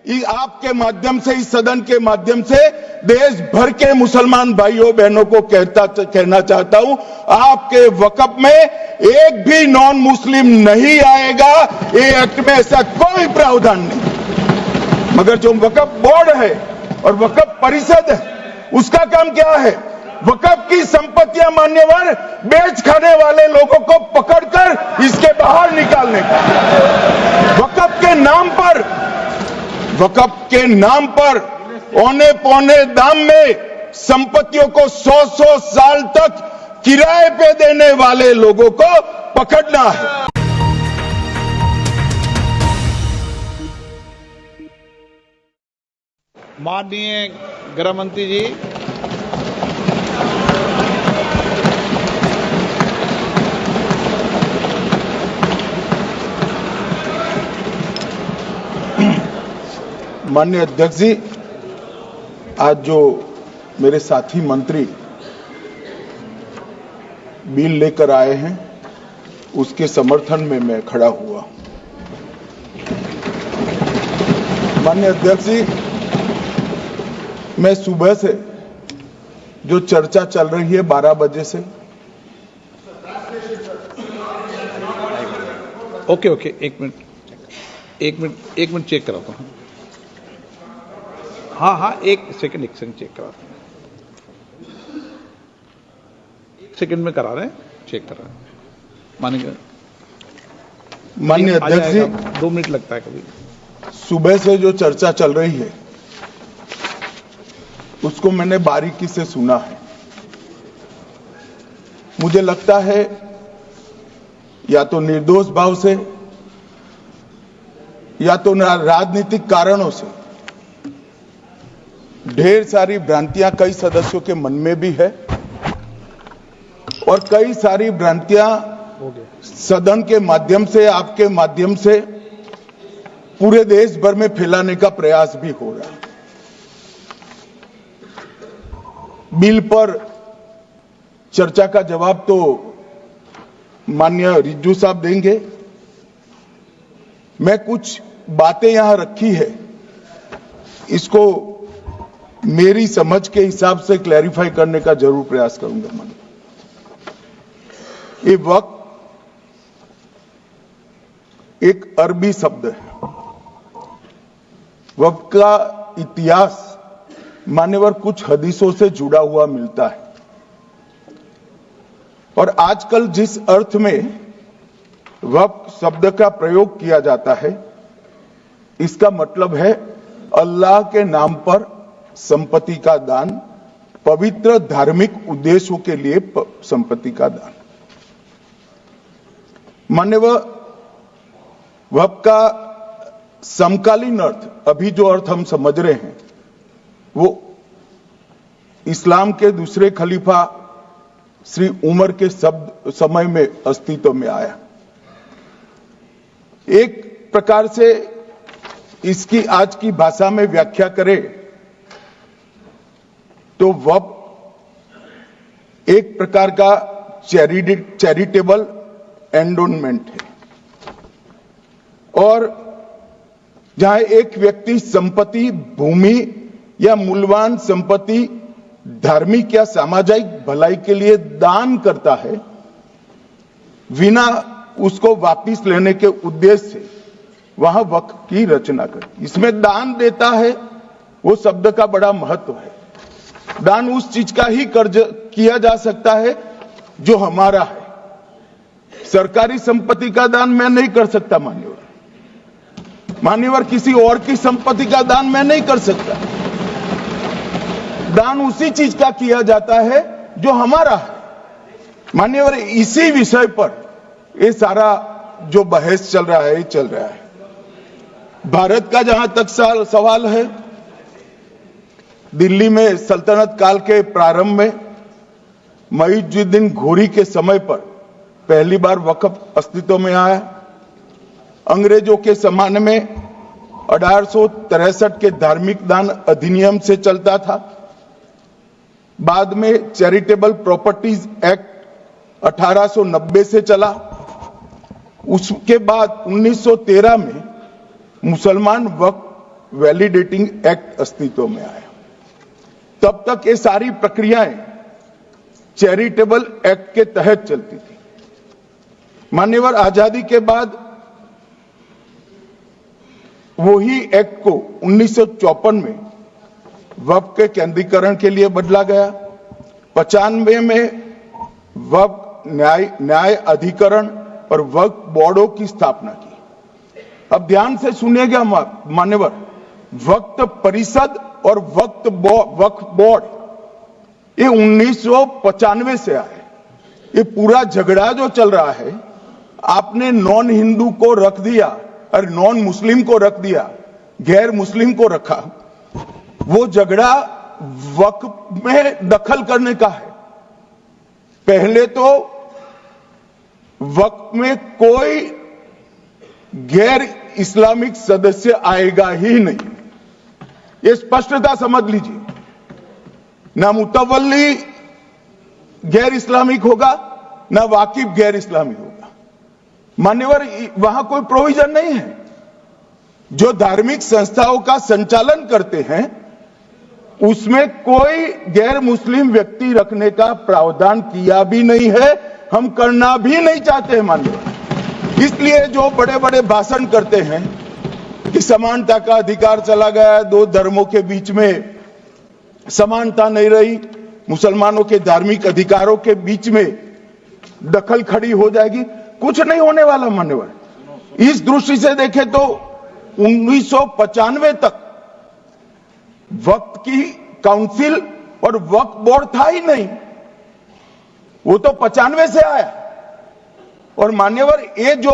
आपके माध्यम से, इस सदन के माध्यम से देश भर के मुसलमान भाइयों बहनों को कहना चाहता हूं, आपके वक्फ में एक भी नॉन मुस्लिम नहीं आएगा। ये एक्ट में ऐसा कोई प्रावधान नहीं। मगर जो वक्फ बोर्ड है और वक्फ परिषद है, उसका काम क्या है? वक्फ की संपत्तियां मान्यवर बेच खाने वाले लोगों को पकड़कर इसके बाहर निकालने का। वक्फ के नाम पर औने पौने दाम में संपत्तियों को 100-100 साल तक किराए पे देने वाले लोगों को पकड़ना है। माननीय गृह मंत्री जी, माननीय अध्यक्ष जी, आज जो मेरे साथी मंत्री बिल लेकर आए हैं, उसके समर्थन में मैं खड़ा हुआ। माननीय अध्यक्ष जी, मैं सुबह से जो चर्चा चल रही है 12 बजे से, ओके एक मिनट चेक कराता हूँ। हाँ एक सेकंड चेक कराता हूँ। एक सेकंड में करा रहे हैं, चेक कर रहे हैं। माननीय अध्यक्ष जी, 2 मिनट लगता है कभी। सुबह से जो चर्चा चल रही है उसको मैंने बारीकी से सुना है। मुझे लगता है या तो निर्दोष भाव से या तो राजनीतिक कारणों से ढेर सारी भ्रांतियां कई सदस्यों के मन में भी है और कई सारी भ्रांतियां सदन के माध्यम से, आपके माध्यम से पूरे देश भर में फैलाने का प्रयास भी हो रहा है। बिल पर चर्चा का जवाब तो माननीय रिज्जू साहब देंगे। मैं कुछ बातें यहां रखी है, इसको मेरी समझ के हिसाब से क्लैरिफाई करने का जरूर प्रयास करूंगा। मन ये वक्त एक अरबी शब्द है। वक्त का इतिहास मान्यवर कुछ हदीसों से जुड़ा हुआ मिलता है और आजकल जिस अर्थ में वक्त शब्द का प्रयोग किया जाता है, इसका मतलब है अल्लाह के नाम पर संपत्ति का दान, पवित्र धार्मिक उद्देश्यों के लिए संपत्ति का दान। मान्यवर वक्फ का समकालीन अर्थ, अभी जो अर्थ हम समझ रहे हैं, वो इस्लाम के दूसरे खलीफा श्री उमर के समय में अस्तित्व में आया। एक प्रकार से इसकी आज की भाषा में व्याख्या करें तो वक्फ एक प्रकार का चैरिटेबल एंडोनमेंट है और जहां एक व्यक्ति संपत्ति, भूमि या मूल्यवान संपत्ति धार्मिक या सामाजिक भलाई के लिए दान करता है, बिना उसको वापस लेने के उद्देश्य से वहां वक्फ की रचना कर। इसमें दान देता है, वो शब्द का बड़ा महत्व है। दान उस चीज का ही कर्ज किया जा सकता है जो हमारा है। सरकारी संपत्ति का दान मैं नहीं कर सकता। मान्यवर किसी और की संपत्ति का दान मैं नहीं कर सकता। दान उसी चीज का किया जाता है जो हमारा है। मान्यवर इसी विषय पर ये सारा जो बहस चल रहा है, चल रहा है। भारत का जहां तक सवाल है, दिल्ली में सल्तनत काल के प्रारंभ में मुइज़्ज़ुद्दीन घोरी के समय पर पहली बार वक्फ अस्तित्व में आया। अंग्रेजों के जमाने में 1863 के धार्मिक दान अधिनियम से चलता था। बाद में चैरिटेबल प्रॉपर्टीज एक्ट 1890 से चला। उसके बाद 1913 में मुसलमान वक्फ वैलिडेटिंग एक्ट अस्तित्व में आया, तब तक ये सारी प्रक्रियाएं चैरिटेबल एक्ट के तहत चलती थी। मान्यवर आजादी के बाद वही एक्ट को 1954 में वक्फ के केंद्रीकरण के लिए बदला गया। 95 में वक्फ न्याय अधिकरण और वक्फ बोर्डों की स्थापना की। अब ध्यान से सुनिएगा मान्यवर, वक्फ परिषद और वक्फ बोर्ड ये 1995 से आए। ये पूरा झगड़ा जो चल रहा है, आपने नॉन हिंदू को रख दिया और नॉन मुस्लिम को रख दिया, गैर मुस्लिम को रखा। वो झगड़ा वक्फ में दखल करने का है। पहले तो वक्फ में कोई गैर इस्लामिक सदस्य आएगा ही नहीं, ये स्पष्टता समझ लीजिए। ना मुतवल्ली गैर इस्लामिक होगा, ना वाकिफ गैर इस्लामी होगा। मान्यवर, वहां कोई प्रोविजन नहीं है। जो धार्मिक संस्थाओं का संचालन करते हैं उसमें कोई गैर मुस्लिम व्यक्ति रखने का प्रावधान किया भी नहीं है, हम करना भी नहीं चाहते हैं मान्यवर। इसलिए जो बड़े बड़े भाषण करते हैं कि समानता का अधिकार चला गया, दो धर्मों के बीच में समानता नहीं रही, मुसलमानों के धार्मिक अधिकारों के बीच में दखल खड़ी हो जाएगी, कुछ नहीं होने वाला मान्यवर। इस दृष्टि से देखें तो 1995 तक वक्फ की काउंसिल और वक्फ बोर्ड था ही नहीं, वो तो 95 से आया। और मान्यवर, ये जो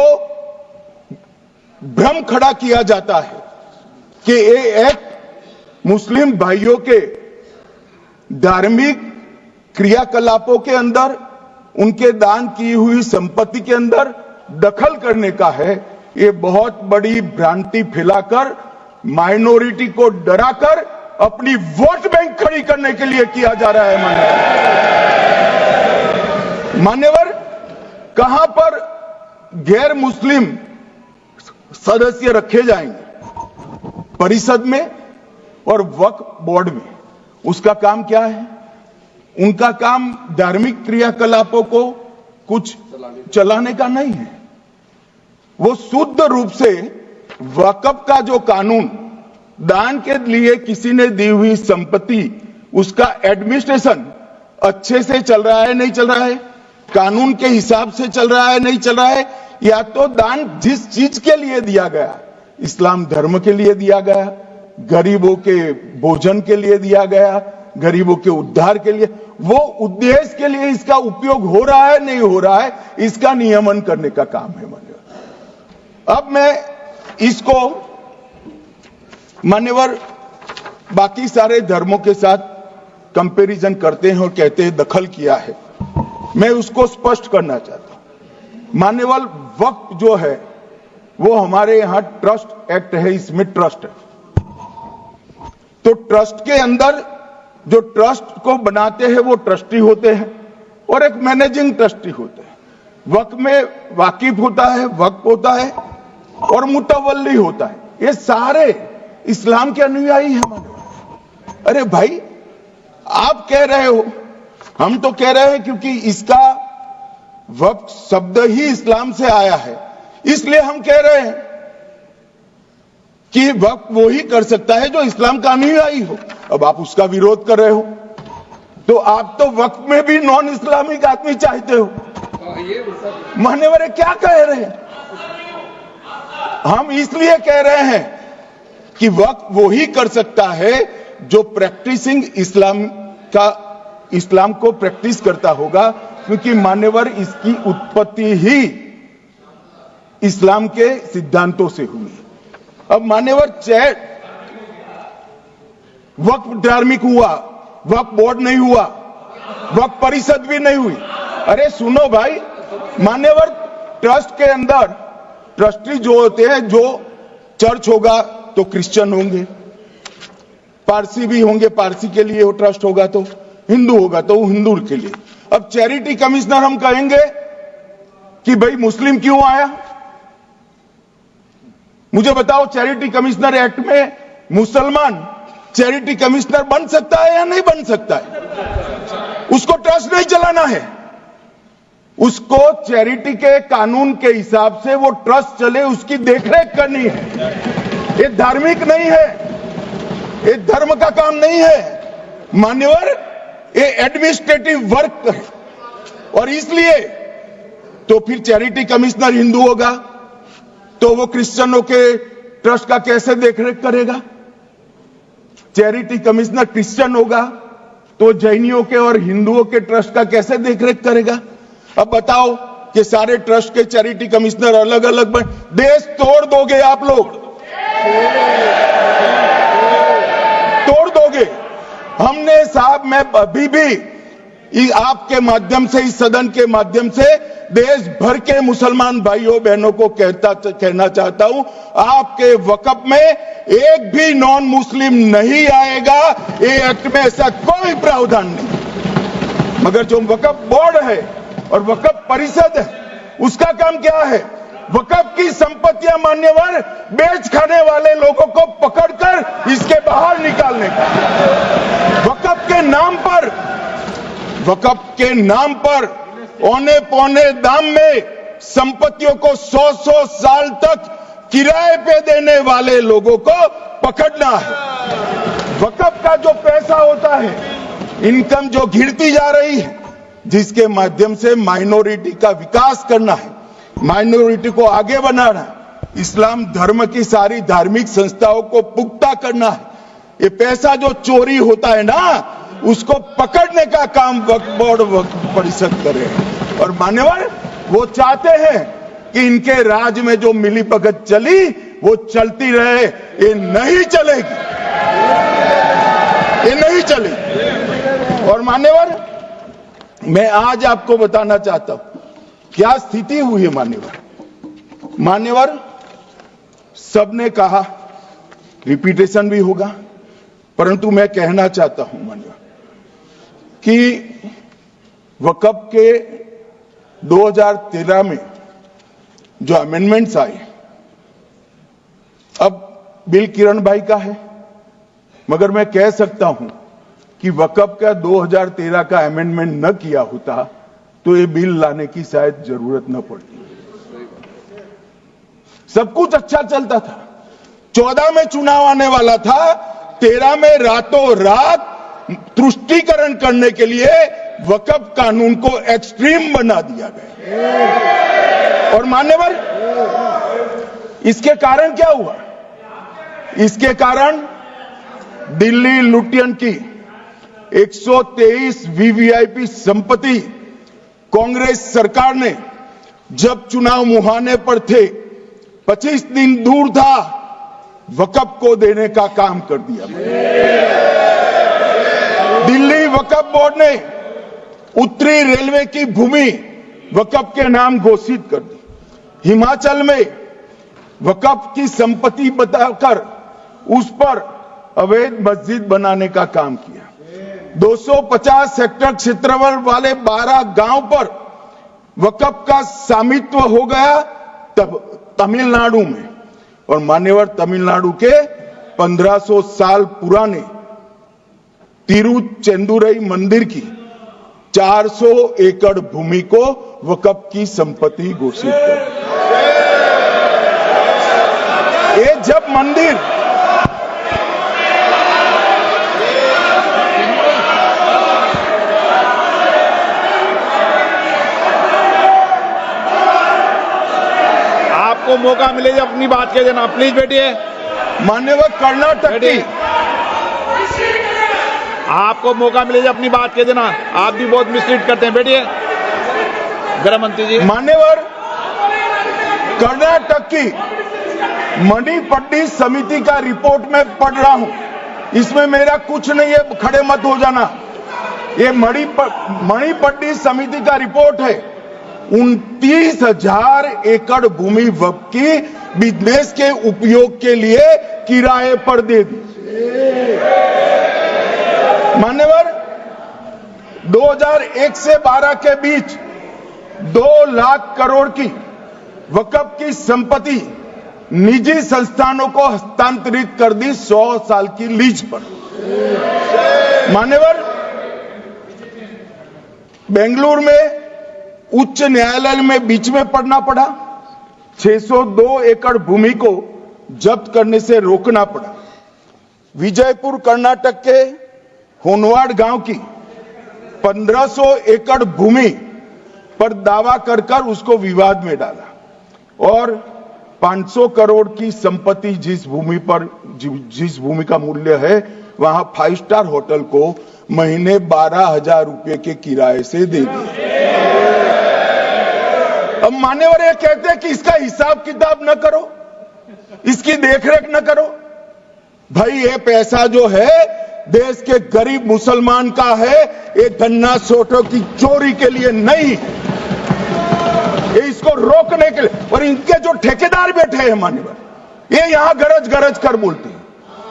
भ्रम खड़ा किया जाता है कि ये एक्ट मुस्लिम भाइयों के धार्मिक क्रियाकलापों के अंदर, उनके दान की हुई संपत्ति के अंदर दखल करने का है, ये बहुत बड़ी भ्रांति फैलाकर माइनॉरिटी को डराकर अपनी वोट बैंक खड़ी करने के लिए किया जा रहा है मान्यवर। कहां पर गैर मुस्लिम सदस्य रखे जाएंगे? परिषद में और वक्फ बोर्ड में। उसका काम क्या है? उनका काम धार्मिक क्रियाकलापों को कुछ चलाने का नहीं है। वो शुद्ध रूप से वक्फ का जो कानून, दान के लिए किसी ने दी हुई संपत्ति, उसका एडमिनिस्ट्रेशन अच्छे से चल रहा है नहीं चल रहा है, कानून के हिसाब से चल रहा है नहीं चल रहा है, या तो दान जिस चीज के लिए दिया गया, इस्लाम धर्म के लिए दिया गया, गरीबों के भोजन के लिए दिया गया, गरीबों के उद्धार के लिए, वो उद्देश्य के लिए इसका उपयोग हो रहा है नहीं हो रहा है, इसका नियमन करने का काम है मान्यवर। अब मैं इसको मान्यवर बाकी सारे धर्मों के साथ कंपैरिजन करते हैं और कहते हैं दखल किया है। मैं उसको स्पष्ट करना चाहता हूं। मान्यवर, वक्फ जो है वो हमारे यहां ट्रस्ट एक्ट है, इसमें ट्रस्ट है। तो ट्रस्ट के अंदर जो ट्रस्ट को बनाते हैं वो ट्रस्टी होते हैं और एक मैनेजिंग ट्रस्टी होते हैं। वक्फ में वाकिफ होता है, वक्फ होता है और मुतवल्ली होता है। ये सारे इस्लाम के अनुयायी हैं। अरे भाई, आप कह रहे हो, हम तो कह रहे हैं क्योंकि इसका वक्फ शब्द ही इस्लाम से आया है, इसलिए हम कह रहे हैं कि वक्फ वो ही कर सकता है जो इस्लाम का अनुयायी हो। अब आप उसका विरोध कर रहे हो, तो आप तो वक्फ में भी नॉन इस्लामिक आदमी चाहते हो। मान्यवर, क्या कह रहे हैं? हम इसलिए कह रहे हैं कि वक्फ वो ही कर सकता है जो प्रैक्टिसिंग इस्लाम को प्रैक्टिस करता होगा, क्योंकि मान्यवर इसकी उत्पत्ति ही इस्लाम के सिद्धांतों से हुई। अब मान्यवर, वक्फ धार्मिक हुआ, वक्फ बोर्ड नहीं हुआ, वक्फ परिषद भी नहीं हुई। अरे सुनो भाई, मान्यवर, ट्रस्ट के अंदर ट्रस्टी जो होते हैं, जो चर्च होगा तो क्रिश्चियन होंगे, पारसी भी होंगे, पारसी के लिए वो ट्रस्ट होगा, तो हिंदू होगा तो वो हिंदू के लिए। अब चैरिटी कमिश्नर हम कहेंगे कि भाई मुस्लिम क्यों आया? मुझे बताओ, चैरिटी कमिश्नर एक्ट में मुसलमान चैरिटी कमिश्नर बन सकता है या नहीं बन सकता है? उसको ट्रस्ट नहीं चलाना है, उसको चैरिटी के कानून के हिसाब से वो ट्रस्ट चले उसकी देखरेख करनी है। ये धार्मिक नहीं है, ये धर्म का काम नहीं है मान्यवर, ये एडमिनिस्ट्रेटिव वर्क है। और इसलिए तो फिर चैरिटी कमिश्नर हिंदू होगा तो वो क्रिश्चियनों के ट्रस्ट का कैसे देखरेख करेगा? चैरिटी कमिश्नर क्रिश्चियन होगा तो जैनियों के और हिंदुओं के ट्रस्ट का कैसे देखरेख करेगा? अब बताओ कि सारे ट्रस्ट के चैरिटी कमिश्नर अलग अलग बन, देश तोड़ दोगे आप लोग, तोड़ दोगे। हमने साहब, मैं अभी भी आपके माध्यम से, इस सदन के माध्यम से देश भर के मुसलमान भाइयों बहनों को कहना चाहता हूं, आपके वक्फ में एक भी नॉन मुस्लिम नहीं आएगा। ये एक्ट में ऐसा कोई प्रावधान नहीं। मगर जो वक्फ बोर्ड है और वक्फ परिषद है, उसका काम क्या है? वक्फ की संपत्तियां मान्यवर बेच खाने वाले लोगों को पकड़कर इसके बाहर निकालने का। वक्फ के नाम पर औने पौने दाम में संपत्तियों को 100-100 साल तक किराए पे देने वाले लोगों को पकड़ना है। वक्फ का जो पैसा होता है, इनकम जो गिरती जा रही है, जिसके माध्यम से माइनॉरिटी का विकास करना है, माइनॉरिटी को आगे बढ़ाना है, इस्लाम धर्म की सारी धार्मिक संस्थाओं को पुख्ता करना है। ये पैसा जो चोरी होता है ना, उसको पकड़ने का काम वक्फ बोर्ड वक्फ परिषद करे। और मान्यवर वो चाहते हैं कि इनके राज में जो मिलीभगत चली वो चलती रहे, ये नहीं चलेगी, ये नहीं चलेगी। और मान्यवर मैं आज आपको बताना चाहता हूं क्या स्थिति हुई है मान्यवर, सबने कहा, रिपीटेशन भी होगा, परंतु मैं कहना चाहता हूं मान्यवर कि वक्फ के 2013 में जो अमेंडमेंट्स आए, अब बिल किरण भाई का है, मगर मैं कह सकता हूं कि वक्फ का 2013 का अमेंडमेंट न किया होता तो ये बिल लाने की शायद जरूरत न पड़ती। सब कुछ अच्छा चलता था, 14 में चुनाव आने वाला था, 13 में रातों रात तुष्टीकरण करने के लिए वक्फ कानून को एक्सट्रीम बना दिया गया। और मान्यवर इसके कारण क्या हुआ? इसके कारण दिल्ली लुटियन की 123 वीवीआईपी संपत्ति कांग्रेस सरकार ने जब चुनाव मुहाने पर थे, 25 दिन दूर था, वक्फ को देने का काम कर दिया। दिल्ली वक्फ बोर्ड ने उत्तरी रेलवे की भूमि वक्फ के नाम घोषित कर दी। हिमाचल में वक्फ की संपत्ति बताकर उस पर अवैध मस्जिद बनाने का काम किया। 250 हेक्टेयर क्षेत्रफल वाले 12 गांव पर वक्फ का स्वामित्व हो गया तब तमिलनाडु में। और मान्यवर तमिलनाडु के 1500 साल पुराने तिरुचेंदुरई मंदिर की 400 एकड़ भूमि को वक्फ की संपत्ति घोषित कर। ये जब मंदिर आपको मौका मिले जब अपनी बात कह देना, प्लीज बैठिए। मान्यवर कर्नाटक की, आपको मौका मिले जब अपनी बात कह देना, आप भी बहुत मिसलीड करते हैं, बैठिए। गृह मंत्री जी। मान्यवर कर्नाटक की मणिपट्टी समिति का रिपोर्ट मैं पढ़ रहा हूं, इसमें मेरा कुछ नहीं है, खड़े मत हो जाना। ये मणिपट्टी समिति का रिपोर्ट है। 29,000 एकड़ भूमि वक्फ की बिजनेस के उपयोग के लिए किराए पर दे दी। मान्यवर 2001 से 12 के बीच 2 लाख करोड़ की वक्फ की संपत्ति निजी संस्थानों को हस्तांतरित कर दी 100 साल की लीज पर। मान्यवर, बेंगलुरु में उच्च न्यायालय में बीच में पड़ना पड़ा, 602 एकड़ भूमि को जब्त करने से रोकना पड़ा। विजयपुर कर्नाटक के होनवाड़ गांव की 1500 एकड़ भूमि पर दावा कर उसको विवाद में डाला और 500 करोड़ की संपत्ति जिस भूमि का मूल्य है वहां 5 स्टार होटल को महीने 12,000 रुपए के किराए से दे दिया। अब मान्यवर ये कहते हैं कि इसका हिसाब किताब न करो, इसकी देखरेख न करो। भाई ये पैसा जो है देश के गरीब मुसलमान का है, ये गन्ना सोटों की चोरी के लिए नहीं, ये इसको रोकने के लिए। और इनके जो ठेकेदार बैठे हैं मान्यवर, ये यहां गरज गरज कर बोलते हैं,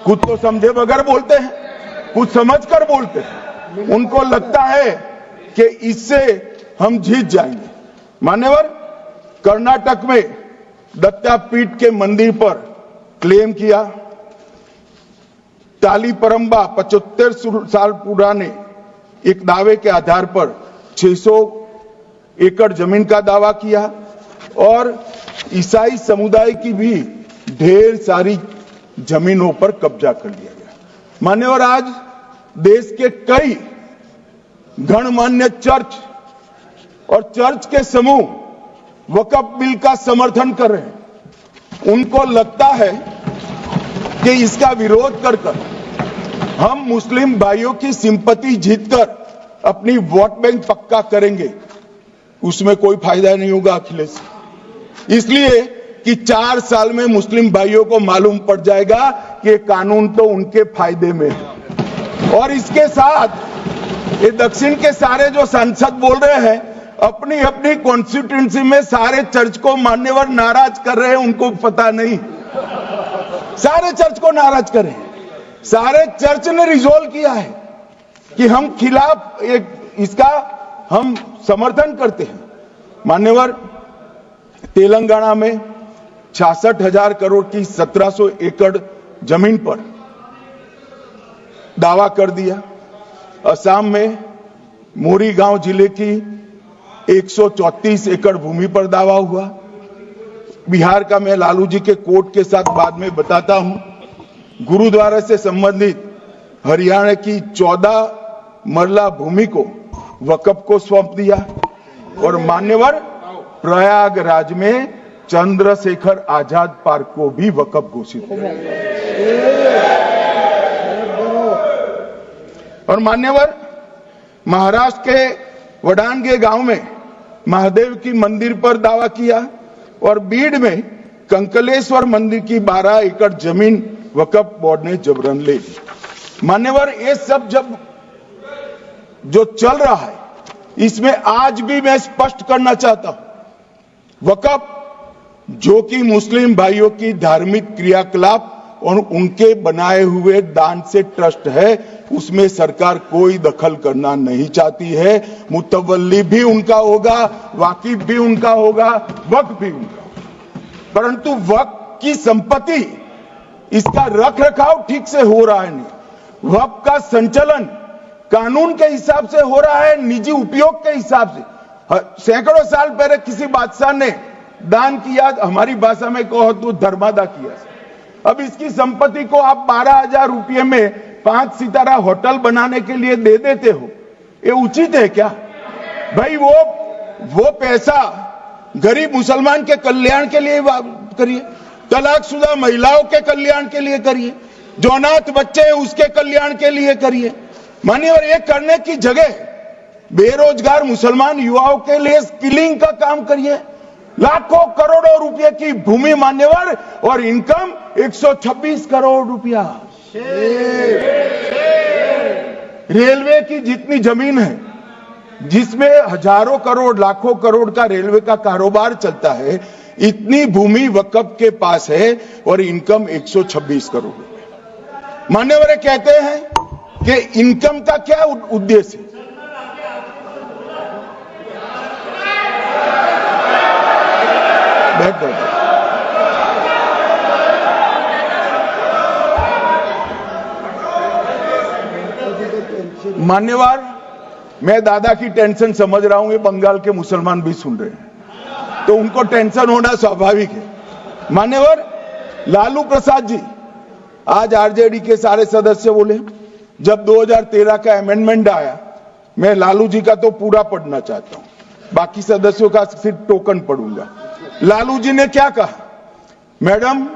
कुछ तो समझे बगैर बोलते हैं, कुछ समझ कर बोलते हैं। उनको लगता है कि इससे हम जीत जाएंगे। मान्यवर, कर्नाटक में दत्तापीठ के मंदिर पर क्लेम किया, तालीपरंबा 75 साल पुराने एक दावे के आधार पर 600 एकड़ जमीन का दावा किया और ईसाई समुदाय की भी ढेर सारी जमीनों पर कब्जा कर लिया गया। मान्यवर, आज देश के कई गणमान्य चर्च और चर्च के समूह वक्फ बिल का समर्थन कर रहे हैं। उनको लगता है कि इसका विरोध कर हम मुस्लिम भाइयों की सिंपैथी जीतकर अपनी वोट बैंक पक्का करेंगे, उसमें कोई फायदा नहीं होगा अखिलेश। इसलिए कि 4 साल में मुस्लिम भाइयों को मालूम पड़ जाएगा कि ये कानून तो उनके फायदे में है। और इसके साथ ये दक्षिण के सारे जो सांसद बोल रहे हैं, अपनी अपनी कॉन्स्टिट्यूएंसी में सारे चर्च को मान्यवर नाराज कर रहे हैं, उनको पता नहीं, सारे चर्च को नाराज कर रहे हैं। सारे चर्च ने रिजोल्व किया है कि हम खिलाफ इसका हम समर्थन करते हैं। मान्यवर, तेलंगाना में 66,000 करोड़ की 1700 एकड़ जमीन पर दावा कर दिया। असम में मोरीगांव जिले की 134 एकड़ भूमि पर दावा हुआ। बिहार का मैं लालू जी के कोर्ट के साथ बाद में बताता हूं। गुरुद्वारा से संबंधित हरियाणा की 14 मरला भूमि को वक्फ को सौंप दिया। और मान्यवर, प्रयागराज में चंद्रशेखर आजाद पार्क को भी वक्फ घोषित किया। और मान्यवर, महाराष्ट्र के वडानगे गांव में महादेव की मंदिर पर दावा किया और बीड में कंकलेश्वर मंदिर की 12 एकड़ जमीन वक्फ बोर्ड ने जबरन ले ली। मान्यवर, ये सब जब जो चल रहा है, इसमें आज भी मैं स्पष्ट करना चाहता हूं, वक्फ जो कि मुस्लिम भाइयों की धार्मिक क्रियाकलाप और उनके बनाए हुए दान से ट्रस्ट है, उसमें सरकार कोई दखल करना नहीं चाहती है। मुतवल्ली भी उनका होगा, वाकिफ भी उनका होगा, वक्फ भी उनका होगा। परंतु वक्फ की संपत्ति, इसका रख रखाव ठीक से हो रहा है नहीं। वक्फ का संचालन कानून के हिसाब से हो रहा है, निजी उपयोग के हिसाब से। सैकड़ों साल पहले किसी बादशाह ने दान किया, हमारी भाषा में कहो तो धर्मादा किया। अब इसकी संपत्ति को आप 12,000 रुपये में 5 सितारा होटल बनाने के लिए दे देते हो, ये उचित है क्या? भाई वो पैसा गरीब मुसलमान के कल्याण के लिए करिए, तलाकशुदा महिलाओं के कल्याण के लिए करिए, जो अनाथ बच्चे हैं उसके कल्याण के लिए करिए। मानिए, और ये करने की जगह बेरोजगार मुसलमान युवाओं के लिए स्किलिंग का काम करिए। लाखों करोड़ों रुपए की भूमि मान्यवर और इनकम 126 करोड़ रुपया। रेलवे की जितनी जमीन है, जिसमें हजारों करोड़ लाखों करोड़ का रेलवे का कारोबार चलता है, इतनी भूमि वक्फ के पास है और इनकम 126 करोड़ रुपए। मान्यवर कहते हैं कि इनकम का क्या उद्देश्य है? बैठ मान्यवर, मैं दादा की टेंशन समझ रहा हूं, ये बंगाल के मुसलमान भी सुन रहे हैं, तो उनको टेंशन होना स्वाभाविक है। मान्यवर, लालू प्रसाद जी, आज आरजेडी के सारे सदस्य बोले, जब 2013 का अमेंडमेंट आया, मैं लालू जी का तो पूरा पढ़ना चाहता हूं, बाकी सदस्यों का सिर्फ टोकन पढ़ूंगा। लालू जी ने क्या कहा? मैडम,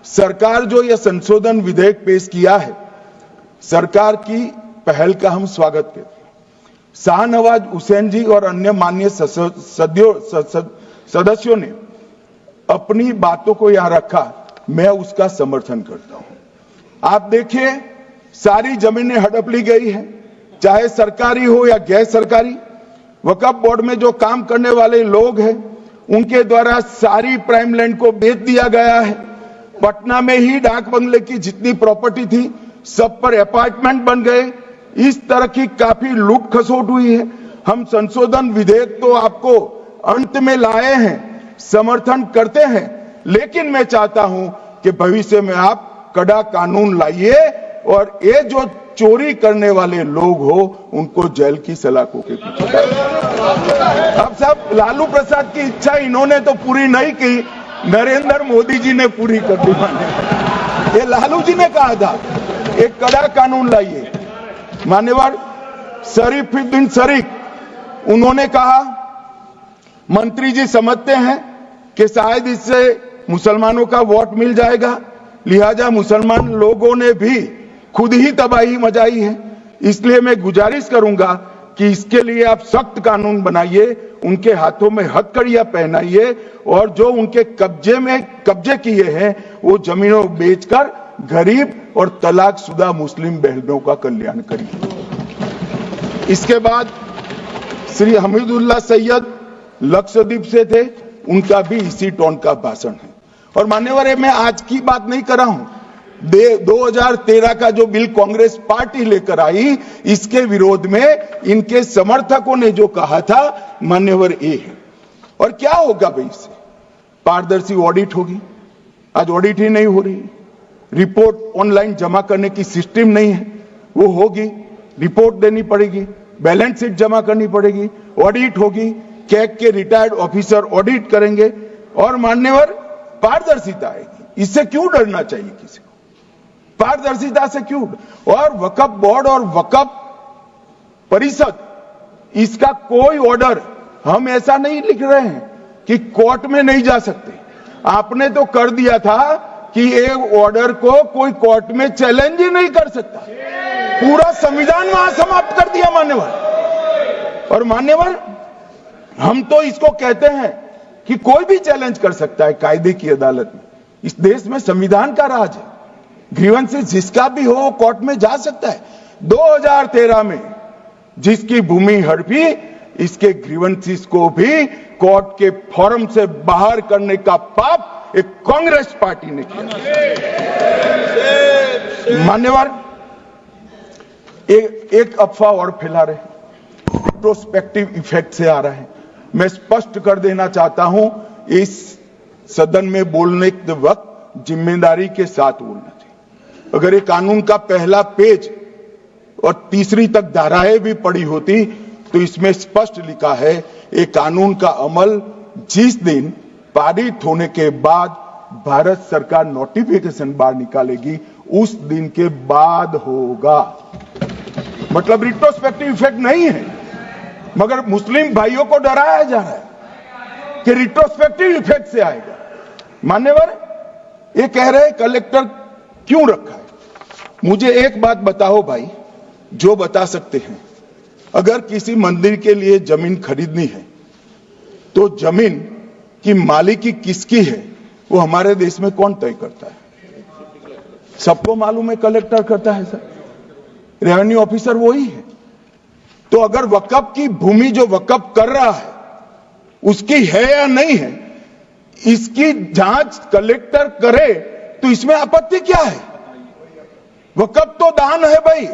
सरकार जो यह संशोधन विधेयक पेश किया है, सरकार की पहल का हम स्वागत करते हैं। शाहनवाज हुसैन जी और अन्य माननीय सदस्यों ने अपनी बातों को यहां रखा, मैं उसका समर्थन करता हूं। आप देखिए, सारी जमीनें हड़प ली गई है, चाहे सरकारी हो या गैर सरकारी। वक्फ बोर्ड में जो काम करने वाले लोग हैं, उनके द्वारा सारी प्राइम लैंड को बेच दिया गया है। पटना में ही डाक बंगले की जितनी प्रॉपर्टी थी, सब पर अपार्टमेंट बन गए। इस तरह की काफी लूट खसोट हुई है। हम संशोधन विधेयक तो आपको अंत में लाए हैं, समर्थन करते हैं, लेकिन मैं चाहता हूं कि भविष्य में आप कड़ा कानून लाइए और ये जो चोरी करने वाले लोग हो, उनको जेल की सलाखों के पीछे डालिए। अब साहब, लालू प्रसाद की इच्छा इन्होंने तो पूरी नहीं की, नरेंद्र मोदी जी ने पूरी कर दी। ये लालू जी ने कहा था, एक कड़ा कानून लाइए। मान्यवर शरीफुद्दीन शरीफ, उन्होंने कहा, मंत्री जी समझते हैं कि शायद इससे मुसलमानों का वोट मिल जाएगा, लिहाजा मुसलमान लोगों ने भी खुद ही तबाही मचाई है, इसलिए मैं गुजारिश करूंगा कि इसके लिए आप सख्त कानून बनाइए, उनके हाथों में हथकड़ियां पहनाइए और जो उनके कब्जे किए हैं, वो जमीनों बेचकर गरीब और तलाकशुदा मुस्लिम बहनों का कल्याण करिए। इसके बाद श्री हमीदुल्लाह सैयद लक्षद्वीप से थे, उनका भी इसी टोन का भाषण है। और मान्यवर, मैं आज की बात नहीं कर रहा हूं, 2013 का जो बिल कांग्रेस पार्टी लेकर आई, इसके विरोध में इनके समर्थकों ने जो कहा था, मान्यवर ये है। और क्या होगा भाई इससे? पारदर्शी ऑडिट होगी, आज ऑडिट ही नहीं हो रही। रिपोर्ट ऑनलाइन जमा करने की सिस्टम नहीं है, वो होगी, रिपोर्ट देनी पड़ेगी, बैलेंस शीट जमा करनी पड़ेगी, ऑडिट होगी, कैग के रिटायर्ड ऑफिसर ऑडिट करेंगे और मान्यवर पारदर्शिता आएगी। इससे क्यों डरना चाहिए किसी को? पारदर्शिता से क्यों? और वक्फ बोर्ड और वक्फ परिषद, इसका कोई ऑर्डर हम ऐसा नहीं लिख रहे हैं कि कोर्ट में नहीं जा सकते। आपने तो कर दिया था कि एक ऑर्डर को कोई कोर्ट में चैलेंज ही नहीं कर सकता, पूरा संविधान वहां समाप्त कर दिया मान्यवर। और मान्यवर, हम तो इसको कहते हैं कि कोई भी चैलेंज कर सकता है कायदे की अदालत में। इस देश में संविधान का राज है, ग्रीवेंसेस जिसका भी हो कोर्ट में जा सकता है। 2013 में जिसकी भूमि हड़पी, इसके ग्रीवेंसेस को भी कोर्ट के फोरम से बाहर करने का पाप एक कांग्रेस पार्टी ने किया। मान्यवर, एक अफवाह और फैला रहे, प्रोस्पेक्टिव इफेक्ट से आ रहा है। मैं स्पष्ट कर देना चाहता हूं, इस सदन में बोलने के वक्त जिम्मेदारी के साथ बोलना चाहिए। अगर ये कानून का पहला पेज और तीसरी तक धाराएं भी पड़ी होती तो इसमें स्पष्ट लिखा है, ये कानून का अमल जिस दिन पारित होने के बाद भारत सरकार नोटिफिकेशन बाहर निकालेगी, उस दिन के बाद होगा। मतलब रिट्रोस्पेक्टिव इफेक्ट नहीं है, मगर मुस्लिम भाइयों को डराया जा रहा है कि रिट्रोस्पेक्टिव इफेक्ट से आएगा। मान्यवर, ये कह रहे कलेक्टर क्यों रखा है? मुझे एक बात बताओ भाई, जो बता सकते हैं। अगर किसी मंदिर के लिए जमीन खरीदनी है तो जमीन की मालिकी किसकी है, वो हमारे देश में कौन तय करता है? सबको मालूम है, कलेक्टर करता है सर, रेवेन्यू ऑफिसर वही है। तो अगर वक्फ की भूमि जो वक्फ कर रहा है उसकी है या नहीं है, इसकी जांच कलेक्टर करे तो इसमें आपत्ति क्या है? वक्फ तो दान है भाई,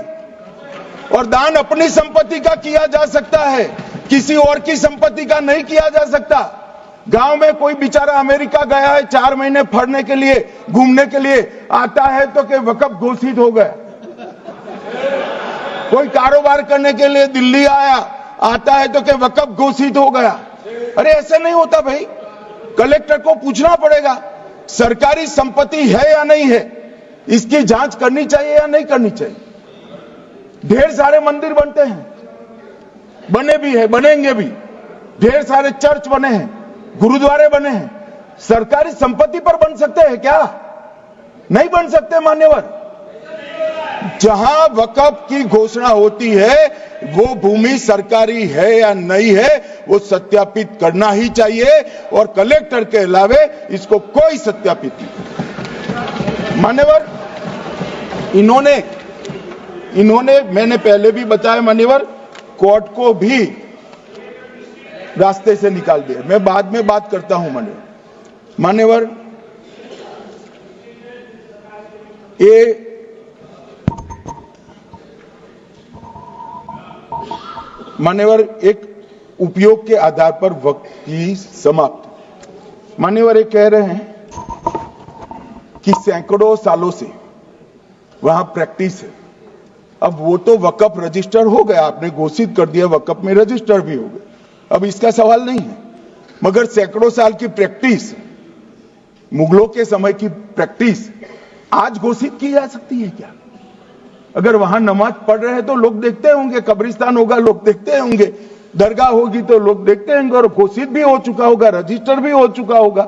और दान अपनी संपत्ति का किया जा सकता है, किसी और की संपत्ति का नहीं किया जा सकता। गांव में कोई बेचारा अमेरिका गया है 4 महीने पढ़ने के लिए, घूमने के लिए आता है तो कि वक्फ घोषित हो गया। कोई कारोबार करने के लिए दिल्ली आता है तो क्या वक्फ घोषित हो गया? अरे ऐसे नहीं होता भाई। कलेक्टर को पूछना पड़ेगा सरकारी संपत्ति है या नहीं है, इसकी जांच करनी चाहिए या नहीं करनी चाहिए। ढेर सारे मंदिर बनते हैं, बने भी है, बनेंगे भी। ढेर सारे चर्च बने हैं, गुरुद्वारे बने हैं। सरकारी संपत्ति पर बन सकते हैं क्या? नहीं बन सकते मान्यवर। जहां वक्फ की घोषणा होती है वो भूमि सरकारी है या नहीं है वो सत्यापित करना ही चाहिए, और कलेक्टर के अलावे इसको कोई सत्यापित नहीं। मान्यवर, इन्होंने मैंने पहले भी बताया मान्यवर, कोर्ट को भी रास्ते से निकाल दिया। मैं बाद में बात करता हूं मान्यवर, ये मान्यवर एक उपयोग के आधार पर वक्त की समाप्ति। मान्यवर ये कह रहे हैं कि सैकड़ों सालों से वहां प्रैक्टिस है। अब वो तो वक्फ रजिस्टर हो गया, आपने घोषित कर दिया, वक्फ में रजिस्टर भी हो गए, अब इसका सवाल नहीं है। मगर सैकड़ों साल की प्रैक्टिस, मुगलों के समय की प्रैक्टिस आज घोषित की जा सकती है क्या? अगर वहां नमाज पढ़ रहे हैं तो लोग देखते होंगे, कब्रिस्तान होगा लोग देखते होंगे, दरगाह होगी तो लोग देखते होंगे, और घोषित भी हो चुका होगा, रजिस्टर भी हो चुका होगा।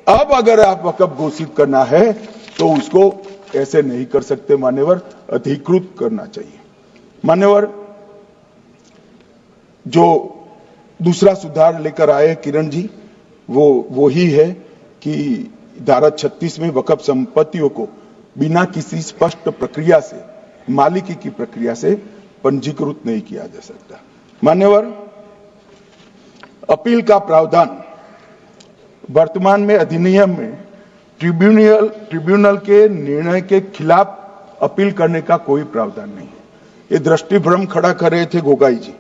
अब अगर आप वक्फ घोषित करना है तो उसको ऐसे नहीं कर सकते मान्यवर, अधिकृत करना चाहिए। मान्यवर, जो दूसरा सुधार लेकर आए किरण जी, वो ही है कि धारा 36 में वक्फ संपत्तियों को बिना किसी स्पष्ट प्रक्रिया से, मालिकी की प्रक्रिया से पंजीकृत नहीं किया जा सकता। मान्यवर, अपील का प्रावधान वर्तमान में अधिनियम में ट्रिब्यूनल के निर्णय के खिलाफ अपील करने का कोई प्रावधान नहीं है। ये दृष्टिभ्रम खड़ा कर रहे थे गोगाई जी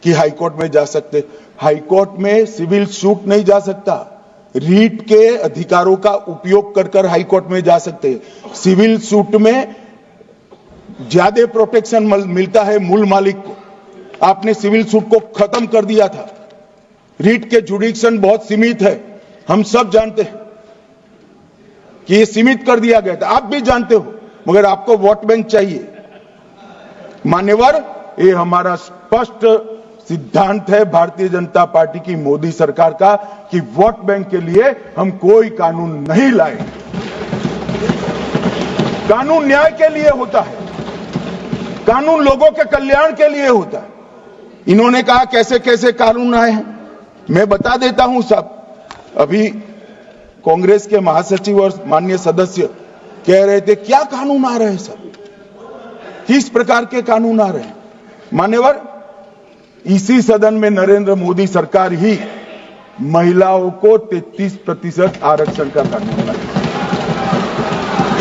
कि हाईकोर्ट में जा सकते। हाईकोर्ट में सिविल सूट नहीं जा सकता, रीट के अधिकारों का उपयोग कर हाईकोर्ट में जा सकते हैं। सिविल सूट में ज्यादा प्रोटेक्शन मिलता है मूल मालिक को। आपने सिविल सूट को खत्म कर दिया था। रीट के जुडिक्शन बहुत सीमित है, हम सब जानते हैं कि ये सीमित कर दिया गया था, आप भी जानते हो, मगर आपको वोट बैंक चाहिए। मान्यवर, ये हमारा स्पष्ट सिद्धांत है भारतीय जनता पार्टी की, मोदी सरकार का, कि वोट बैंक के लिए हम कोई कानून नहीं लाए। कानून न्याय के लिए होता है, कानून लोगों के कल्याण के लिए होता है। इन्होंने कहा कैसे कैसे कानून आए हैं, मैं बता देता हूं सब। अभी कांग्रेस के महासचिव और माननीय सदस्य कह रहे थे क्या कानून आ रहे हैं सब, किस प्रकार के कानून आ रहे हैं। मान्यवर, इसी सदन में नरेंद्र मोदी सरकार ही महिलाओं को 33% आरक्षण का कानून लाई।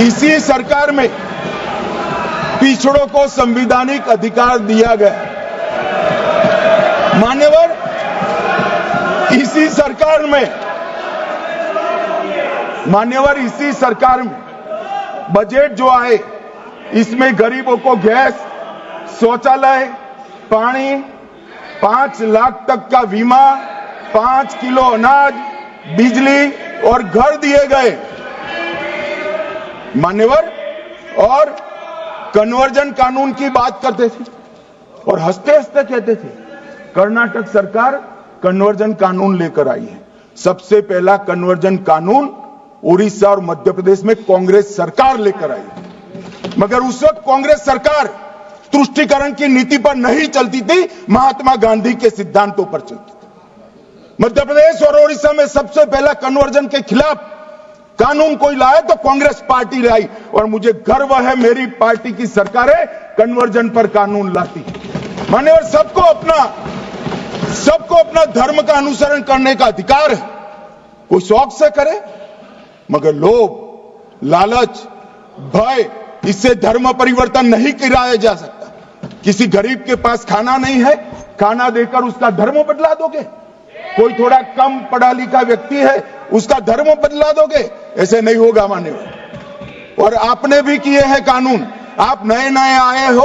इसी सरकार में पिछड़ों को संवैधानिक अधिकार दिया गया। मान्यवर, इसी सरकार में बजट जो आए, इसमें गरीबों को गैस, शौचालय, पानी, 5 लाख तक का बीमा, 5 किलो अनाज, बिजली और घर दिए गए। मान्यवर, और कन्वर्जन कानून की बात करते थे और हंसते हंसते कहते थे कर्नाटक सरकार कन्वर्जन कानून लेकर आई है। सबसे पहला कन्वर्जन कानून उड़ीसा और मध्य प्रदेश में कांग्रेस सरकार लेकर आई है, मगर उस वक्त कांग्रेस सरकार तुष्टीकरण की नीति पर नहीं चलती थी, महात्मा गांधी के सिद्धांतों पर चलती थी। मध्य प्रदेश और उड़ीसा में सबसे पहला कन्वर्जन के खिलाफ कानून कोई लाया तो कांग्रेस पार्टी लाई, और मुझे गर्व है मेरी पार्टी की सरकारें कन्वर्जन पर कानून लाती है। मान्यवर, सबको अपना धर्म का अनुसरण करने का अधिकार है, कोई शौक से करे, मगर लोभ, लालच, भय, इससे धर्म परिवर्तन नहीं कराया जा सकता। किसी गरीब के पास खाना नहीं है, खाना देकर उसका धर्म बदला दोगे? कोई थोड़ा कम पढ़ा लिखा व्यक्ति है, उसका धर्म बदला दोगे? ऐसे नहीं होगा मान्यवर। और आपने भी किए हैं कानून, आप नए नए आए हो,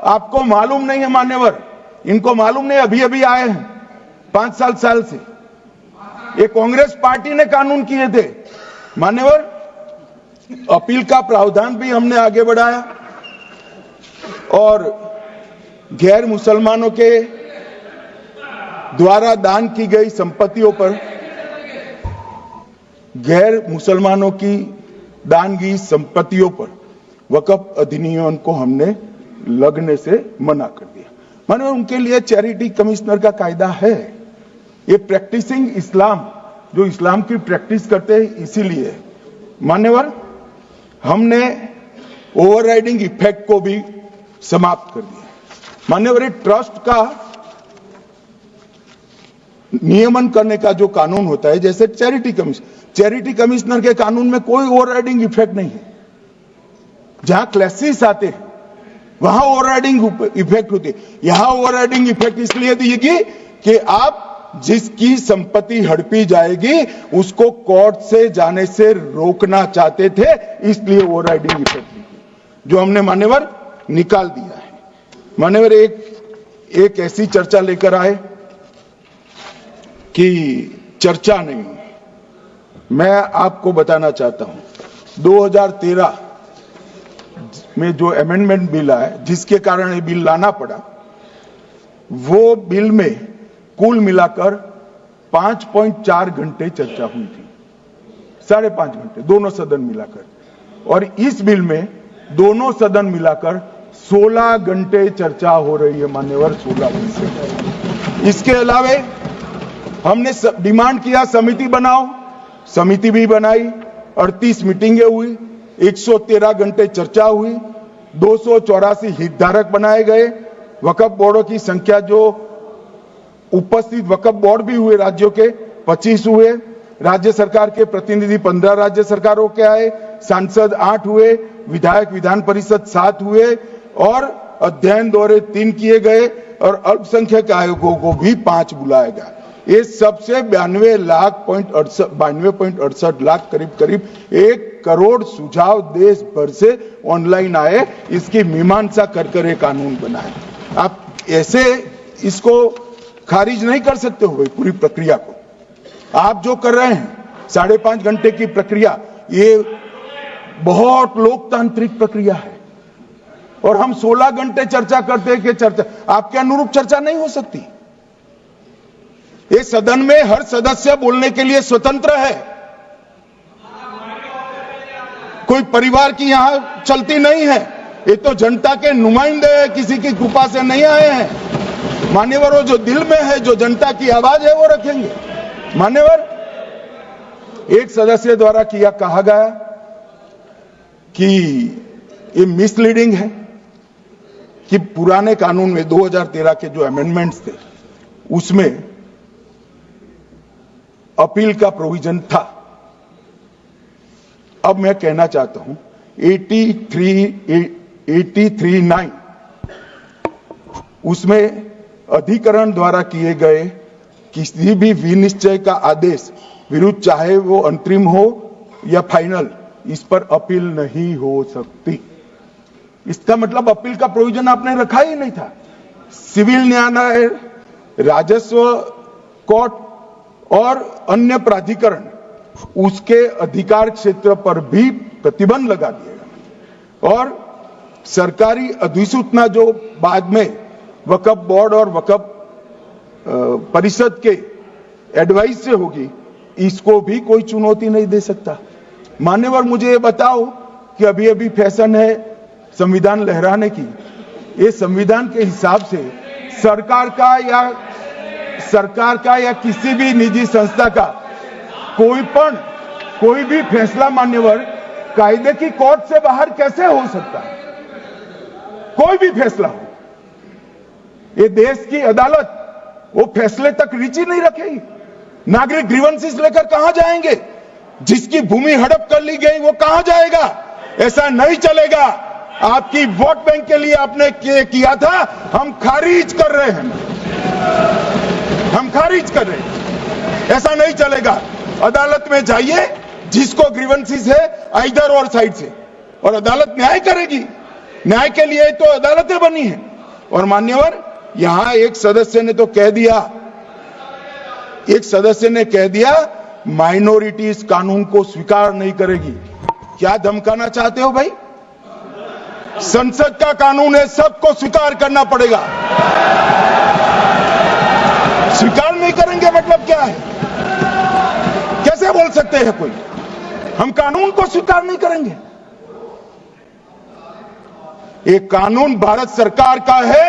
आपको मालूम नहीं है मान्यवर, इनको मालूम नहीं, अभी अभी आए हैं 5 साल से। ये कांग्रेस पार्टी ने कानून किए थे मान्यवर। अपील का प्रावधान भी हमने आगे बढ़ाया और गैर मुसलमानों के द्वारा दान की गई संपत्तियों पर, गैर मुसलमानों की दान की संपत्तियों पर वक्फ अधिनियम को हमने लगने से मना कर दिया। मानो उनके लिए चैरिटी कमिश्नर का कायदा है। ये प्रैक्टिसिंग इस्लाम, जो इस्लाम की प्रैक्टिस करते हैं, इसीलिए मान्यवर हमने ओवरराइडिंग इफेक्ट को भी समाप्त कर दिया। मान्यवर ये ट्रस्ट का नियमन करने का जो कानून होता है, जैसे चैरिटी कमिश्नर के कानून में कोई ओवरराइडिंग इफेक्ट नहीं है। जहां क्लासेस आते हैं वहां ओवरराइडिंग इफेक्ट होती है। यहां ओवरराइडिंग इफेक्ट इसलिए दिएगी कि आप जिसकी संपत्ति हड़पी जाएगी उसको कोर्ट से जाने से रोकना चाहते थे, इसलिए ओवरराइडिंग इफेक्ट जो हमने मान्यवर निकाल दिया है। मान्यवर एक ऐसी चर्चा लेकर आए कि चर्चा नहीं, मैं आपको बताना चाहता हूं 2013 में जो अमेंडमेंट बिल आया, जिसके कारण ये बिल लाना पड़ा, वो बिल में कुल मिलाकर 5.4 घंटे चर्चा हुई थी, 5.5 घंटे दोनों सदन मिलाकर। और इस बिल में दोनों सदन मिलाकर 16 घंटे चर्चा हो रही है मान्यवर, 16 घंटे। इसके अलावा हमने डिमांड किया समिति बनाओ, समिति भी बनाई, 38 मीटिंगें हुई, 113 घंटे चर्चा हुई, 284 हितधारक बनाए गए। वक्फ बोर्डों की संख्या, जो उपस्थित वक्फ बोर्ड भी हुए राज्यों के 25 हुए, राज्य सरकार के प्रतिनिधि 15 राज्य सरकारों के आए, सांसद 8 हुए, विधायक विधान परिषद 7 हुए और अध्ययन दौरे 3 किए गए और अल्पसंख्यक आयोगों को भी 5 बुलाया गया। ये सबसे 92.68 लाख करीब 1 करोड़ सुझाव देश भर से ऑनलाइन आए, इसकी मीमांसा कर एक कानून बनाए। आप ऐसे इसको खारिज नहीं कर सकते हो भाई, पूरी प्रक्रिया को। आप जो कर रहे हैं 5.5 घंटे की प्रक्रिया, ये बहुत लोकतांत्रिक प्रक्रिया है और हम 16 घंटे चर्चा करते हैं कि चर्चा आपके अनुरूप चर्चा नहीं हो सकती। ये सदन में हर सदस्य बोलने के लिए स्वतंत्र है, कोई परिवार की यहां चलती नहीं है। ये तो जनता के नुमाइंदे हैं, किसी की कृपा से नहीं आए हैं मान्यवर। वो जो दिल में है, जो जनता की आवाज है, वो रखेंगे मान्यवर। एक सदस्य द्वारा कहा गया कि ये मिसलीडिंग है कि पुराने कानून में 2013 के जो अमेंडमेंट्स थे उसमें अपील का प्रोविजन था। अब मैं कहना चाहता हूं 83(9) उसमें अधिकरण द्वारा किए गए किसी भी विनिश्चय का आदेश विरुद्ध, चाहे वो अंतरिम हो या फाइनल, इस पर अपील नहीं हो सकती। इसका मतलब अपील का प्रोविजन आपने रखा ही नहीं था। सिविल न्यायालय, राजस्व कोर्ट और अन्य प्राधिकरण, उसके अधिकार क्षेत्र पर भी प्रतिबंध लगा दिया गया और सरकारी अधिसूचना जो बाद में वक्फ बोर्ड और वक्फ परिषद के एडवाइस से होगी, इसको भी कोई चुनौती नहीं दे सकता। मान्यवर, मुझे ये बताओ कि अभी अभी फैशन है संविधान लहराने की। ये संविधान के हिसाब से सरकार का या किसी भी निजी संस्था का कोई भी फैसला मान्यवर कायदे की कोर्ट से बाहर कैसे हो सकता है? कोई भी फैसला हो, ये देश की अदालत वो फैसले तक रुचि नहीं रखेगी। नागरिक ग्रीवेंसेस लेकर कहां जाएंगे? जिसकी भूमि हड़प कर ली गई वो कहां जाएगा? ऐसा नहीं चलेगा। आपकी वोट बैंक के लिए आपने किया था, हम खारिज कर रहे हैं, हम खारिज कर रहे हैं। ऐसा नहीं चलेगा। अदालत में जाइए, जिसको ग्रीवेंसेस है इधर और साइड से, और अदालत न्याय करेगी। न्याय के लिए तो अदालतें बनी हैं। और मान्यवर, यहां एक सदस्य ने तो कह दिया, माइनॉरिटी इस कानून को स्वीकार नहीं करेगी। क्या धमकाना चाहते हो भाई? संसद का कानून है, सबको स्वीकार करना पड़ेगा। स्वीकार नहीं करेंगे मतलब क्या है? कैसे बोल सकते हैं कोई? हम कानून को स्वीकार नहीं करेंगे। एक कानून भारत सरकार का है,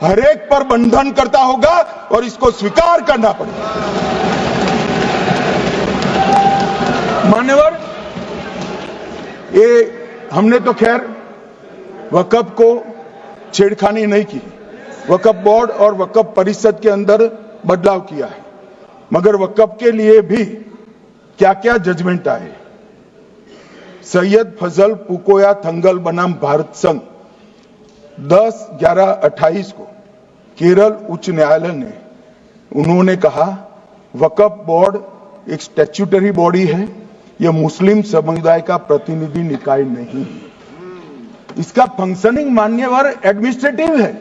हर एक पर बंधन करता होगा और इसको स्वीकार करना पड़ेगा। मान्यवर, ये हमने तो खैर वक्फ को छेड़खानी नहीं की। वक्फ बोर्ड और वक्फ परिषद के अंदर बदलाव किया है, मगर वक्फ के लिए भी क्या क्या जजमेंट आए। सैयद फजल पुकोया थंगल बनाम भारत संघ 10/11/28 को केरल उच्च न्यायालय ने उन्होंने कहा वक्फ बोर्ड एक स्टैट्यूटरी बॉडी है, यह मुस्लिम समुदाय का प्रतिनिधि निकाय नहीं है। इसका फंक्शनिंग मान्यवर एडमिनिस्ट्रेटिव है।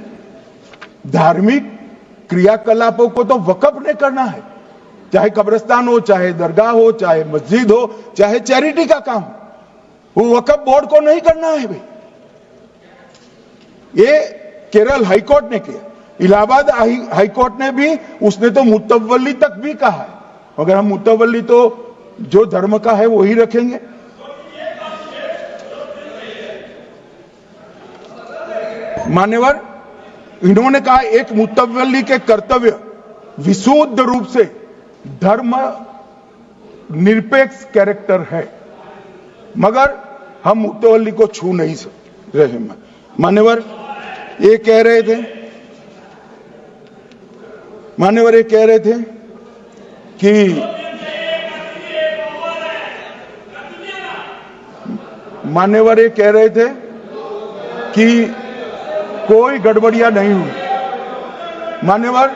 धार्मिक क्रियाकलापों को तो वक्फ ने करना है, चाहे कब्रिस्तान हो, चाहे दरगाह हो, चाहे मस्जिद हो, चाहे चैरिटी का काम, वो वक्फ बोर्ड को नहीं करना है भाई। ये केरल हाईकोर्ट ने किया, इलाहाबाद हाईकोर्ट ने भी, उसने तो मुतवल्ली तक भी कहा है, मगर हम मुतवल्ली तो जो धर्म का है वही रखेंगे। मान्यवर, इन्होंने कहा एक मुतवल्ली के कर्तव्य विशुद्ध रूप से धर्म निरपेक्ष कैरेक्टर है, मगर हम मुतवल्ली को छू नहीं रहे। मान्यवर ये कह रहे थे कि मान्यवर ये कह रहे थे कि कोई गड़बड़ियां नहीं हुई। मान्यवर,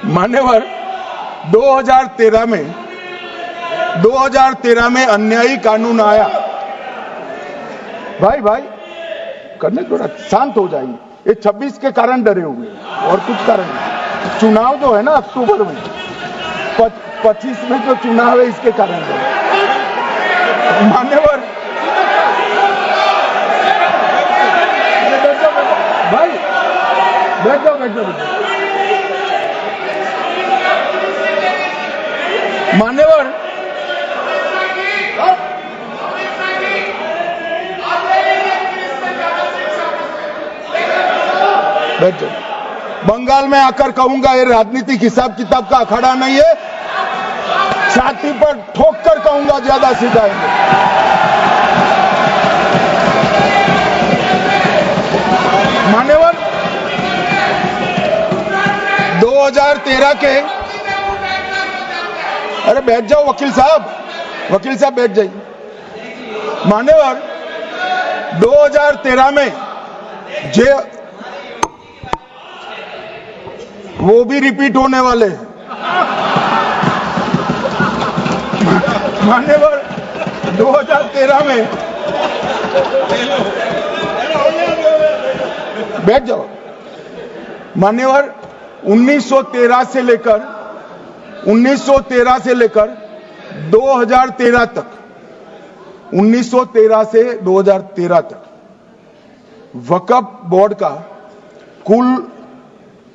मान्यवर 2013 में अन्यायी कानून आया। भाई करने थोड़ा शांत हो जाइए। ये 26 के कारण डरे हुए और कुछ कारण नहीं। चुनाव जो है ना अक्टूबर में, 25 में जो चुनाव है इसके कारण मान्यवर, भाई बैठ जाओ। मान्यवर, बैठ जाओ। बंगाल में आकर कहूंगा ये राजनीतिक हिसाब किताब का अखाड़ा नहीं है, छाती पर ठोक कर कहूंगा ज्यादा सिखाएंगे। मान्यवर 2013 के, अरे बैठ जाओ वकील साहब बैठ जाइए। मान्यवर 2013 में वो भी रिपीट होने वाले हैं। मान्यवर 2013 में, बैठ जाओ। मान्यवर 1913 से लेकर 2013 तक, 1913 से 2013 तक वक्फ बोर्ड का कुल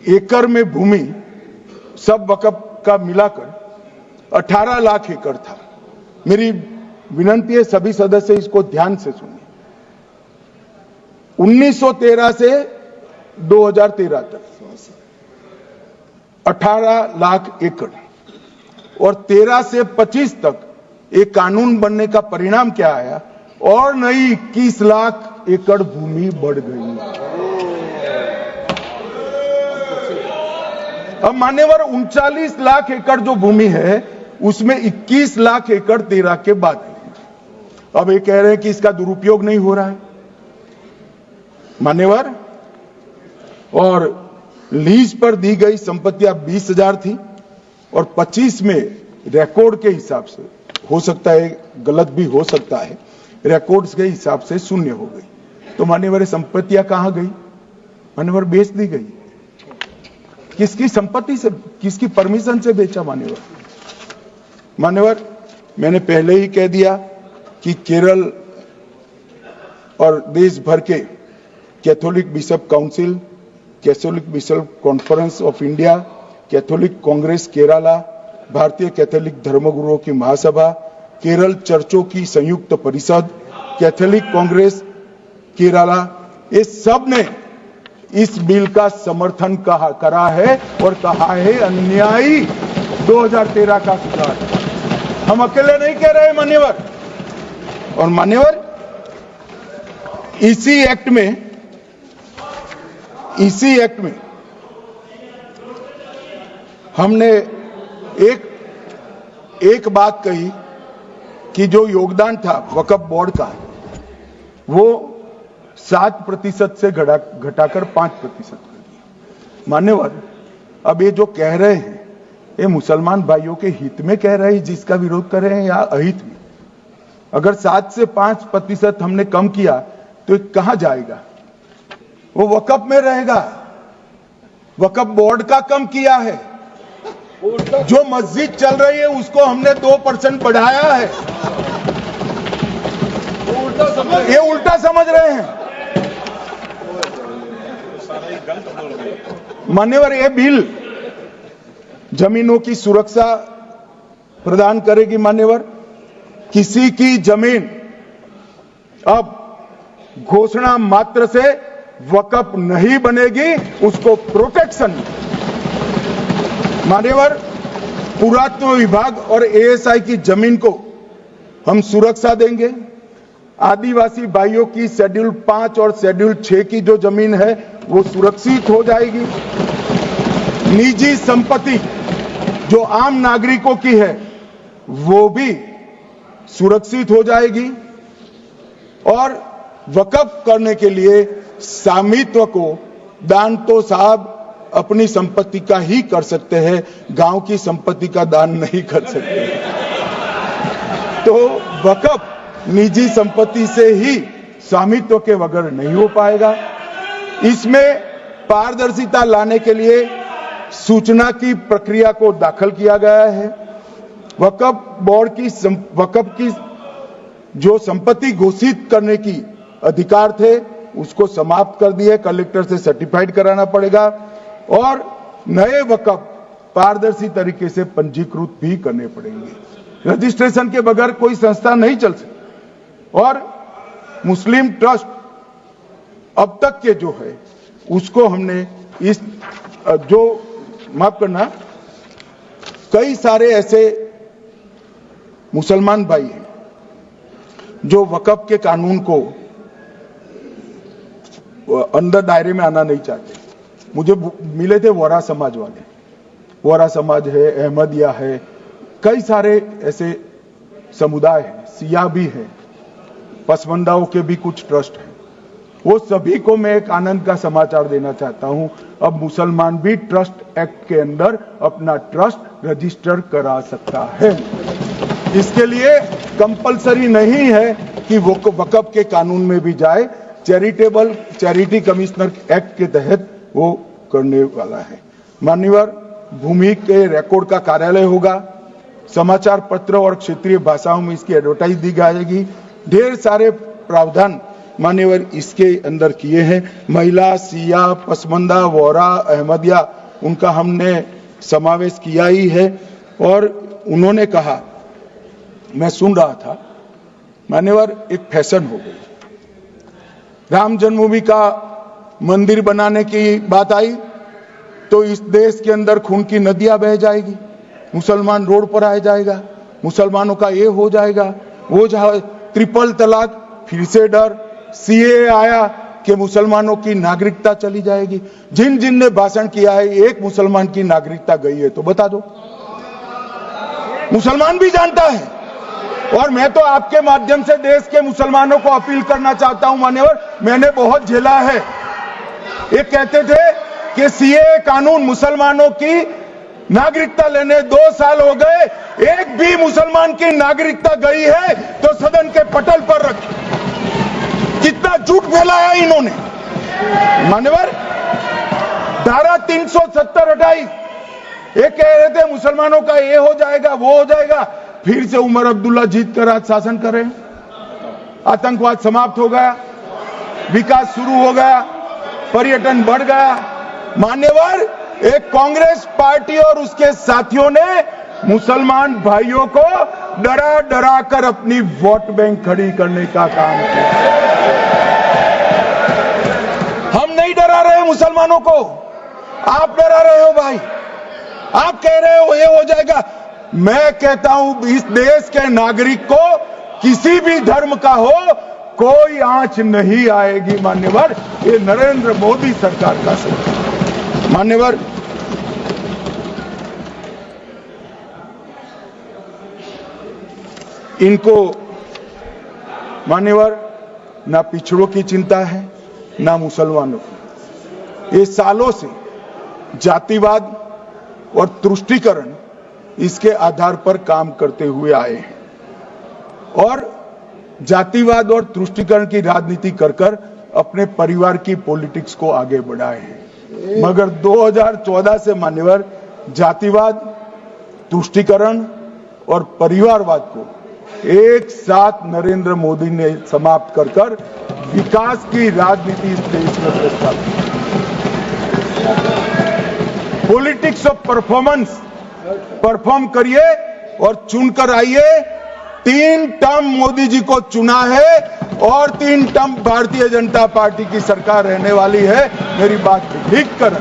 एकड़ में भूमि सब वक्फ का मिलाकर 18 लाख एकड़ था। मेरी विनंती है सभी सदस्य इसको ध्यान से सुनिए। 1913 से 2013 तक 18 लाख एकड़, और 13 से 25 तक एक कानून बनने का परिणाम क्या आया, और नई 21 लाख एकड़ भूमि बढ़ गई। अब मान्यवर 39 लाख एकड़ जो भूमि है उसमें 21 लाख एकड़ 13 के बाद है। अब ये कह रहे हैं कि इसका दुरुपयोग नहीं हो रहा है। मान्यवर, और लीज पर दी गई संपत्तियां 20,000 थी, और 25 में रिकॉर्ड के हिसाब से, हो सकता है गलत भी हो सकता है, रिकॉर्ड्स के हिसाब से शून्य हो गई। तो मान्यवर संपत्तियां कहां गई? मान्यवर बेच दी गई। किसकी संपत्ति से, किसकी परमिशन से बेचा? मान्यवर मैंने पहले ही कह दिया कि केरल और देश भर के Catholic bishop council, Catholic bishop conference of India, Catholic Congress Kerala, भारतीय कैथोलिक धर्मगुरुओं की महासभा, केरल चर्चों की संयुक्त परिषद, कैथोलिक कांग्रेस केरला, ये सब ने इस बिल का समर्थन करा है और कहा है अन्यायी 2013 का सुधार। हम अकेले नहीं कह रहे मान्यवर। और मान्यवर इसी एक्ट में हमने एक बात कही कि जो योगदान था वक्फ बोर्ड का वो 7% से घटाकर 5% कर दिया। मान्यवर अब ये जो कह रहे हैं ये मुसलमान भाइयों के हित में कह रहे हैं जिसका विरोध कर रहे हैं या अहित में? अगर 7 से 5% हमने कम किया तो कहां जाएगा? वो वक्फ में रहेगा। वक्फ बोर्ड का कम किया है। जो मस्जिद चल रही है उसको हमने 2% बढ़ाया है। ये उल्टा समझ रहे हैं मान्यवर। ये बिल जमीनों की सुरक्षा प्रदान करेगी मान्यवर। किसी की जमीन अब घोषणा मात्र से वक्फ नहीं बनेगी, उसको प्रोटेक्शन मान्यवर। पुरातत्व विभाग और एएसआई की जमीन को हम सुरक्षा देंगे। आदिवासी भाइयों की शेड्यूल 5 और शेड्यूल 6 की जो जमीन है वो सुरक्षित हो जाएगी। निजी संपत्ति जो आम नागरिकों की है वो भी सुरक्षित हो जाएगी। और वक्फ करने के लिए स्वामित्व को दान तो साहब अपनी संपत्ति का ही कर सकते हैं, गांव की संपत्ति का दान नहीं कर सकते। तो वक्फ निजी संपत्ति से ही स्वामित्व के बगैर नहीं हो पाएगा। इसमें पारदर्शिता लाने के लिए सूचना की प्रक्रिया को दाखिल किया गया है। वक्फ बोर्ड की वक्फ की जो संपत्ति घोषित करने की अधिकार थे उसको समाप्त कर दिए। कलेक्टर से सर्टिफाइड कराना पड़ेगा और नए वक्फ पारदर्शी तरीके से पंजीकृत भी करने पड़ेंगे। रजिस्ट्रेशन के बगैर कोई संस्था नहीं चल सकती। और मुस्लिम ट्रस्ट अब तक के जो है उसको हमने इस जो माफ करना, कई सारे ऐसे मुसलमान भाई हैं जो वक्फ के कानून को अंदर दायरे में आना नहीं चाहते। मुझे मिले थे वोरा समाज वाले, वोरा समाज है, अहमदिया है, कई सारे ऐसे समुदाय हैं, सिया भी है, पसमंदाओं के भी कुछ ट्रस्ट हैं। वो सभी को मैं एक आनंद का समाचार देना चाहता हूं, अब मुसलमान भी ट्रस्ट एक्ट के अंदर अपना ट्रस्ट रजिस्टर करा सकता है। इसके लिए कंपलसरी नहीं है कि वो वक्फ के कानून में भी जाए, चैरिटी कमिश्नर एक्ट के तहत वो करने वाला है। मान्यवर भूमि के रिकॉर्ड का कार्यालय होगा, समाचार पत्र और क्षेत्रीय भाषाओं में इसकी एडवर्टाइज दी जाएगी। ढेर सारे प्रावधान मान्यवर इसके अंदर किए हैं। महिला, सिया, पसमंदा, वोरा, अहमदिया उनका हमने समावेश किया ही है। और उन्होंने कहा, मैं सुन रहा था मान्यवर, एक फैशन हो गई, राम जन्मभूमि का मंदिर बनाने की बात आई तो इस देश के अंदर खून की नदियां बह जाएगी, मुसलमान रोड पर आ जाएगा, मुसलमानों का ये हो जाएगा, वो ट्रिपल तलाक, फिर से डर, सीए आया कि मुसलमानों की नागरिकता चली जाएगी। जिन जिन ने भाषण किया है एक मुसलमान की नागरिकता गई है तो बता दो। मुसलमान भी जानता है। और मैं तो आपके माध्यम से देश के मुसलमानों को अपील करना चाहता हूं मान्यवर, मैंने बहुत झेला है। ये कहते थे कि सीए कानून मुसलमानों की नागरिकता लेने 2 साल हो गए, एक भी मुसलमान की नागरिकता गई है तो सदन के पटल पर रखी। कितना झूठ फैलाया इन्होंने। मान्यवर, धारा 370 हटाई। ये कह रहे थे मुसलमानों का ये हो जाएगा, वो हो जाएगा। फिर से उमर अब्दुल्ला जीत कर आज शासन कर रहे हैं। आतंकवाद समाप्त हो गया, विकास शुरू हो गया, पर्यटन बढ़ गया। मान्यवर, एक कांग्रेस पार्टी और उसके साथियों ने मुसलमान भाइयों को डरा डरा कर अपनी वोट बैंक खड़ी करने का काम किया। हम नहीं डरा रहे मुसलमानों को, आप डरा रहे हो भाई। आप कह रहे हो ये हो जाएगा। मैं कहता हूं इस देश के नागरिक को किसी भी धर्म का हो कोई आंच नहीं आएगी। मान्यवर, ये नरेंद्र मोदी सरकार का सरकार। मान्यवर, इनको मान्यवर ना पिछड़ों की चिंता है ना मुसलमानों की। ये सालों से जातिवाद और तुष्टीकरण इसके आधार पर काम करते हुए आए हैं और जातिवाद और तुष्टीकरण की राजनीति कर कर अपने परिवार की पॉलिटिक्स को आगे बढ़ाए हैं। मगर 2014 से मान्यवर जातिवाद, तुष्टीकरण और परिवारवाद को एक साथ नरेंद्र मोदी ने समाप्त कर कर विकास की राजनीति इस देश में प्रस्तावित की। पॉलिटिक्स ऑफ परफॉर्मेंस, परफॉर्म करिए और चुनकर आइए। 3 टर्म मोदी जी को चुना है और 3 टर्म भारतीय जनता पार्टी की सरकार रहने वाली है। मेरी बात ठीक कर।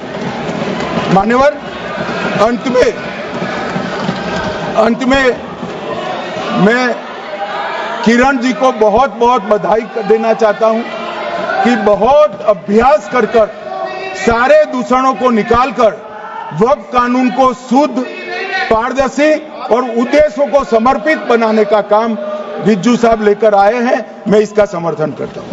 मान्यवर, अंत में मैं किरण जी को बहुत बहुत बधाई देना चाहता हूं कि बहुत अभ्यास कर सारे दूषणों को निकालकर वक्फ कानून को शुद्ध, पारदर्शी और उद्देश्यों को समर्पित बनाने का काम रिज्जू साहब लेकर आए हैं। मैं इसका समर्थन करता हूं।